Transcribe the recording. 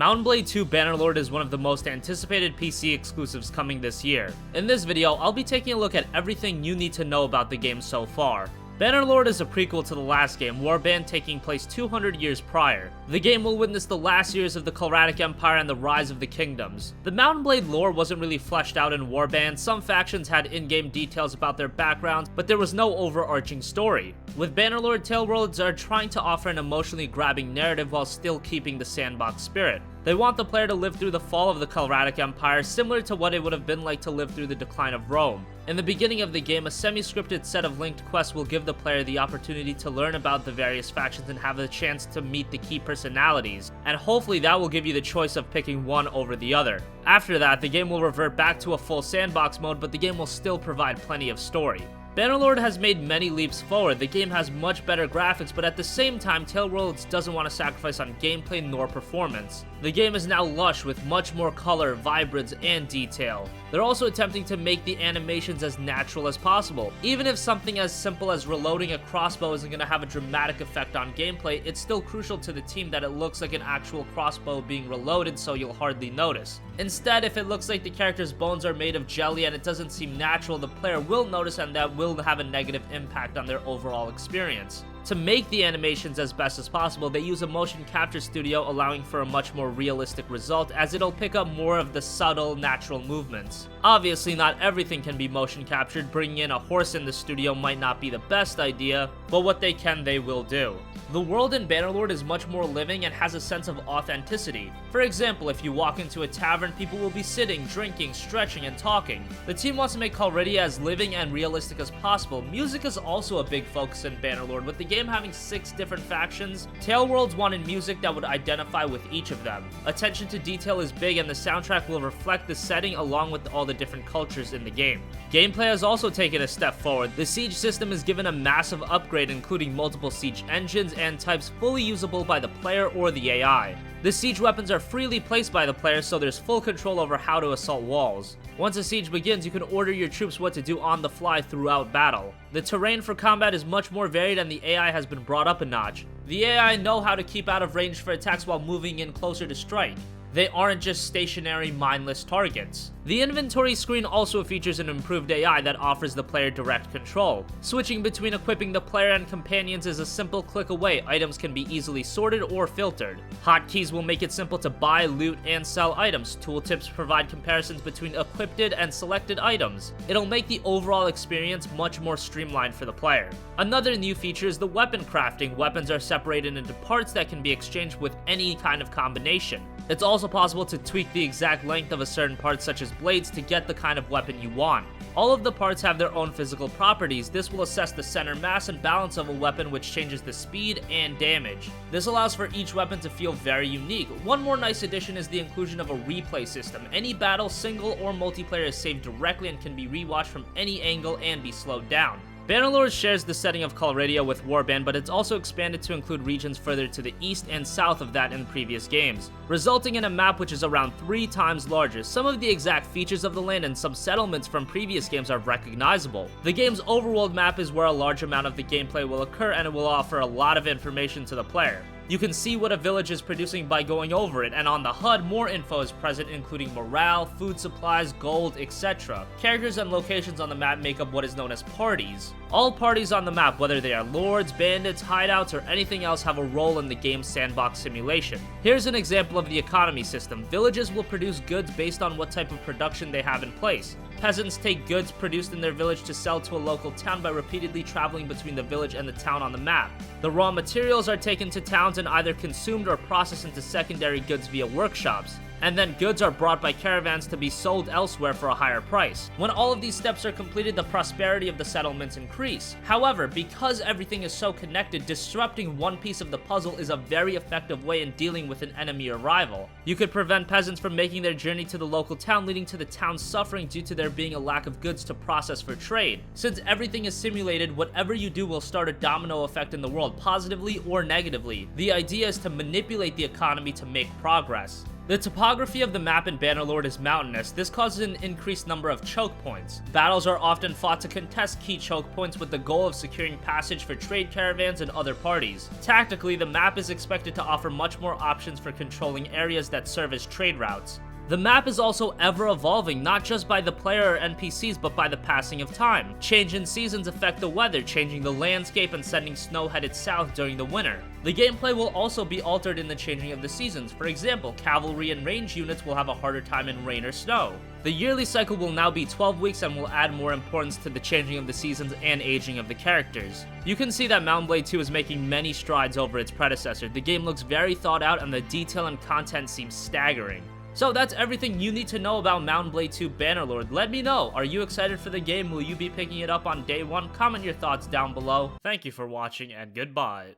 Mount & Blade 2 Bannerlord is one of the most anticipated PC exclusives coming this year. In this video, I'll be taking a look at everything you need to know about the game so far. Bannerlord is a prequel to the last game, Warband, taking place 200 years prior. The game will witness the last years of the Calratic Empire and the rise of the kingdoms. The Mount & Blade lore wasn't really fleshed out in Warband. Some factions had in-game details about their backgrounds, but there was no overarching story. With Bannerlord, TaleWorlds are trying to offer an emotionally grabbing narrative while still keeping the sandbox spirit. They want the player to live through the fall of the Calratic Empire, similar to what it would have been like to live through the decline of Rome. In the beginning of the game, a semi-scripted set of linked quests will give the player the opportunity to learn about the various factions and have the chance to meet the key personalities, and hopefully that will give you the choice of picking one over the other. After that, the game will revert back to a full sandbox mode, but the game will still provide plenty of story. Bannerlord has made many leaps forward. The game has much better graphics, but at the same time, TaleWorlds doesn't want to sacrifice on gameplay nor performance. The game is now lush with much more color, vibrance, and detail. They're also attempting to make the animations as natural as possible. Even if something as simple as reloading a crossbow isn't going to have a dramatic effect on gameplay, it's still crucial to the team that it looks like an actual crossbow being reloaded, so you'll hardly notice. Instead, if it looks like the character's bones are made of jelly and it doesn't seem natural, the player will notice, and that will have a negative impact on their overall experience. To make the animations as best as possible, they use a motion capture studio, allowing for a much more realistic result, as it'll pick up more of the subtle, natural movements. Obviously, not everything can be motion captured. Bringing in a horse in the studio might not be the best idea, but what they can, they will do. The world in Bannerlord is much more living and has a sense of authenticity. For example, if you walk into a tavern, people will be sitting, drinking, stretching, and talking. The team wants to make CHAIRTY as living and realistic as possible. Music is also a big focus in Bannerlord, with the game having 6 different factions. TaleWorlds wanted music that would identify with each of them. Attention to detail is big, and the soundtrack will reflect the setting along with all the different cultures in the game. Gameplay has also taken a step forward. The siege system is given a massive upgrade, including multiple siege engines and types fully usable by the player or the AI. The siege weapons are freely placed by the player, so there's full control over how to assault walls. Once a siege begins, you can order your troops what to do on the fly throughout battle. The terrain for combat is much more varied, and the AI has been brought up a notch. The AI know how to keep out of range for attacks while moving in closer to strike. They aren't just stationary, mindless targets. The inventory screen also features an improved AI that offers the player direct control. Switching between equipping the player and companions is a simple click away. Items can be easily sorted or filtered. Hotkeys will make it simple to buy, loot, and sell items. Tooltips provide comparisons between equipped and selected items. It'll make the overall experience much more streamlined for the player. Another new feature is the weapon crafting. Weapons are separated into parts that can be exchanged with any kind of combination. It's also possible to tweak the exact length of a certain part, such as blades, to get the kind of weapon you want. All of the parts have their own physical properties. This will assess the center mass and balance of a weapon, which changes the speed and damage. This allows for each weapon to feel very unique. One more nice addition is the inclusion of a replay system. Any battle, single or multiplayer, is saved directly and can be rewatched from any angle and be slowed down. Bannerlord shares the setting of CHAIRTY with Warband, but it's also expanded to include regions further to the east and south of that in previous games, resulting in a map which is around 3 times larger. Some of the exact features of the land and some settlements from previous games are recognizable. The game's overworld map is where a large amount of the gameplay will occur, and it will offer a lot of information to the player. You can see what a village is producing by going over it, and on the HUD, more info is present, including morale, food supplies, gold, etc. Characters and locations on the map make up what is known as parties. All parties on the map, whether they are lords, bandits, hideouts, or anything else, have a role in the game's sandbox simulation. Here's an example of the economy system. Villages will produce goods based on what type of production they have in place. Peasants take goods produced in their village to sell to a local town by repeatedly traveling between the village and the town on the map. The raw materials are taken to towns and either consumed or processed into secondary goods via workshops. And then goods are brought by caravans to be sold elsewhere for a higher price. When all of these steps are completed, the prosperity of the settlements increase. However, because everything is so connected, disrupting one piece of the puzzle is a very effective way in dealing with an enemy or rival. You could prevent peasants from making their journey to the local town, leading to the town suffering due to there being a lack of goods to process for trade. Since everything is simulated, whatever you do will start a domino effect in the world, positively or negatively. The idea is to manipulate the economy to make progress. The topography of the map in Bannerlord is mountainous. This causes an increased number of choke points. Battles are often fought to contest key choke points with the goal of securing passage for trade caravans and other parties. Tactically, the map is expected to offer much more options for controlling areas that serve as trade routes. The map is also ever-evolving, not just by the player or NPCs, but by the passing of time. Change in seasons affect the weather, changing the landscape and sending snow headed south during the winter. The gameplay will also be altered in the changing of the seasons. For example, cavalry and range units will have a harder time in rain or snow. The yearly cycle will now be 12 weeks and will add more importance to the changing of the seasons and aging of the characters. You can see that Mount & Blade 2 is making many strides over its predecessor. The game looks very thought out and the detail and content seems staggering. So that's everything you need to know about Mount & Blade 2 Bannerlord. Let me know, are you excited for the game? Will you be picking it up on day one? Comment your thoughts down below. Thank you for watching and goodbye.